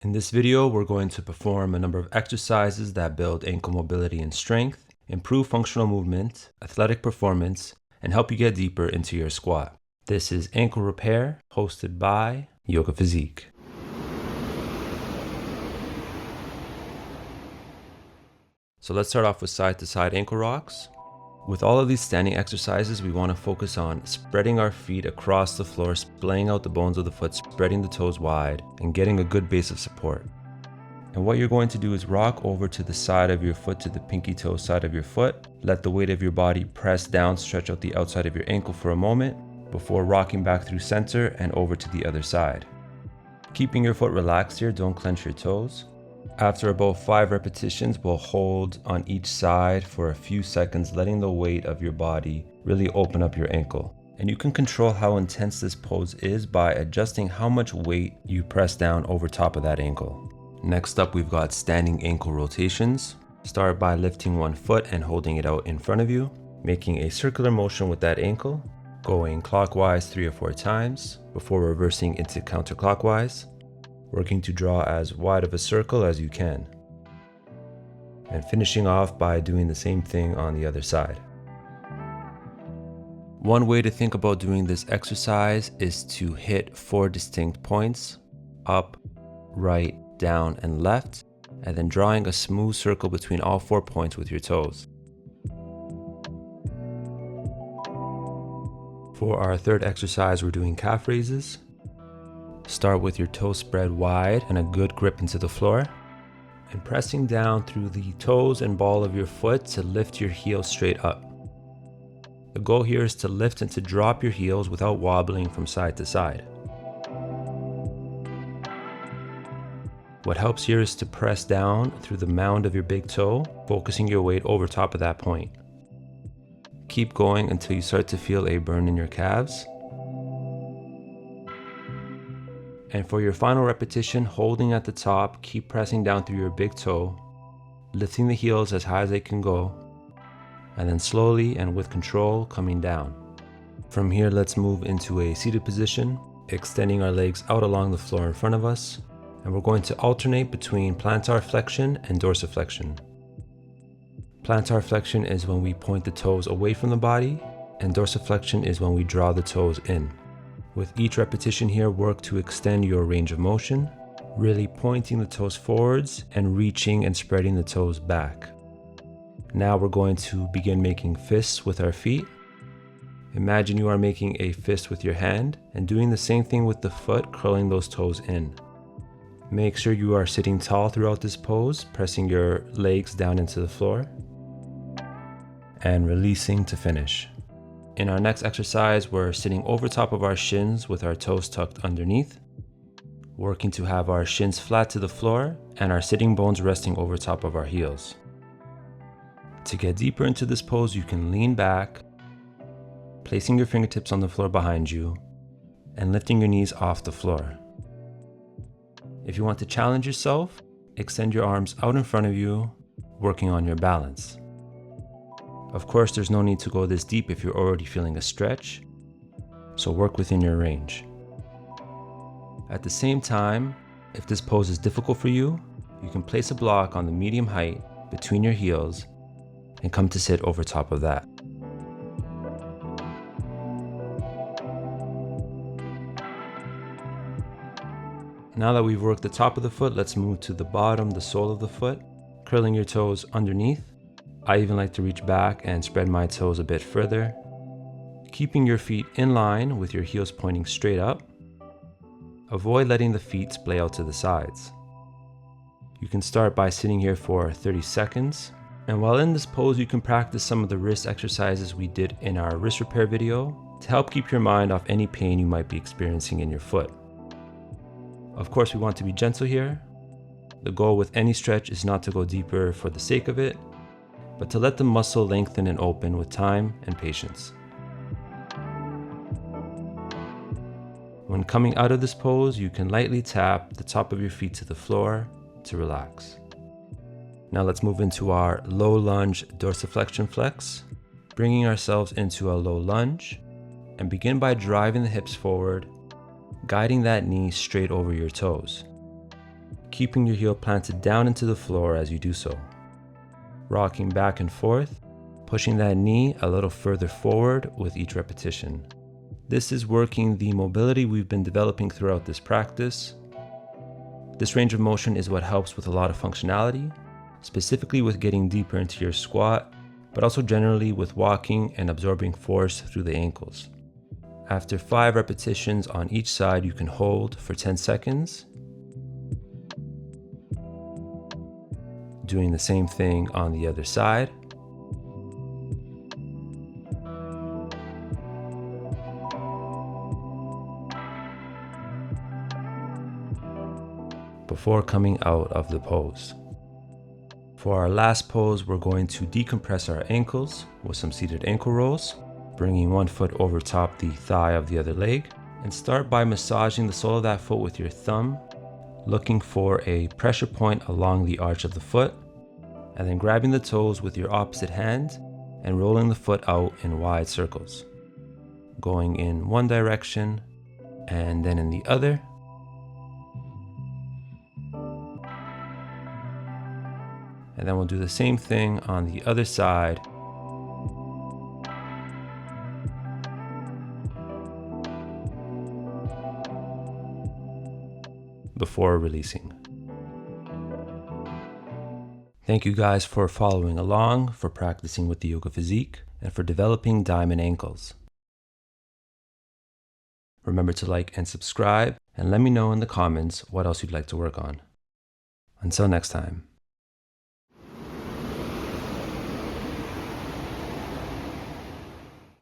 In this video, we're going to perform a number of exercises that build ankle mobility and strength, improve functional movement, athletic performance, and help you get deeper into your squat. This is Ankle Repair, hosted by Yogaphysique. So let's start off with side-to-side ankle rocks. With all of these standing exercises, we want to focus on spreading our feet across the floor, splaying out the bones of the foot, spreading the toes wide, and getting a good base of support. And what you're going to do is rock over to the side of your foot, to the pinky toe side of your foot. Let the weight of your body press down, stretch out the outside of your ankle for a moment before rocking back through center and over to the other side. Keeping your foot relaxed here, don't clench your toes. After about 5 repetitions, we'll hold on each side for a few seconds, letting the weight of your body really open up your ankle. And you can control how intense this pose is by adjusting how much weight you press down over top of that ankle. Next up, we've got standing ankle rotations. Start by lifting one foot and holding it out in front of you, making a circular motion with that ankle, going clockwise 3 or 4 times before reversing into counterclockwise, working to draw as wide of a circle as you can, and finishing off by doing the same thing on the other side. One way to think about doing this exercise is to hit 4 distinct points: up, right, down, and left, and then drawing a smooth circle between all 4 points with your toes. For our third exercise, we're doing calf raises. Start with your toes spread wide and a good grip into the floor, and pressing down through the toes and ball of your foot to lift your heels straight up. The goal here is to lift and to drop your heels without wobbling from side to side. What helps here is to press down through the mound of your big toe, focusing your weight over top of that point. Keep going until you start to feel a burn in your calves. And for your final repetition, holding at the top, keep pressing down through your big toe, lifting the heels as high as they can go, and then slowly and with control coming down. From here, let's move into a seated position, extending our legs out along the floor in front of us, and we're going to alternate between plantarflexion and dorsiflexion. Plantarflexion is when we point the toes away from the body, and dorsiflexion is when we draw the toes in. With each repetition here, work to extend your range of motion, really pointing the toes forwards and reaching and spreading the toes back. Now we're going to begin making fists with our feet. Imagine you are making a fist with your hand and doing the same thing with the foot, curling those toes in. Make sure you are sitting tall throughout this pose, pressing your legs down into the floor and releasing to finish. In our next exercise, we're sitting over top of our shins with our toes tucked underneath, working to have our shins flat to the floor and our sitting bones resting over top of our heels. To get deeper into this pose, you can lean back, placing your fingertips on the floor behind you and lifting your knees off the floor. If you want to challenge yourself, extend your arms out in front of you, working on your balance. Of course, there's no need to go this deep if you're already feeling a stretch, so work within your range. At the same time, if this pose is difficult for you, you can place a block on the medium height between your heels and come to sit over top of that. Now that we've worked the top of the foot, let's move to the bottom, the sole of the foot, curling your toes underneath. I even like to reach back and spread my toes a bit further, keeping your feet in line with your heels pointing straight up. Avoid letting the feet splay out to the sides. You can start by sitting here for 30 seconds. And while in this pose, you can practice some of the wrist exercises we did in our wrist repair video to help keep your mind off any pain you might be experiencing in your foot. Of course, we want to be gentle here. The goal with any stretch is not to go deeper for the sake of it, but to let the muscle lengthen and open with time and patience. When coming out of this pose, you can lightly tap the top of your feet to the floor to relax. Now let's move into our low lunge dorsiflexion flex, bringing ourselves into a low lunge, and begin by driving the hips forward, guiding that knee straight over your toes. keeping your heel planted down into the floor as you do so. Rocking back and forth, pushing that knee a little further forward with each repetition. This is working the mobility we've been developing throughout this practice. This range of motion is what helps with a lot of functionality, specifically with getting deeper into your squat, but also generally with walking and absorbing force through the ankles. After 5 repetitions on each side, you can hold for 10 seconds. Doing the same thing on the other side. Before coming out of the pose. For our last pose, we're going to decompress our ankles with some seated ankle rolls, bringing one foot over top the thigh of the other leg, and start by massaging the sole of that foot with your thumb, looking for a pressure point along the arch of the foot, and then grabbing the toes with your opposite hand and rolling the foot out in wide circles, going in one direction and then in the other. And then we'll do the same thing on the other side. Before releasing. Thank you guys for following along, for practicing with the Yoga Physique, and for developing diamond ankles. Remember to like and subscribe, and let me know in the comments what else you'd like to work on. Until next time.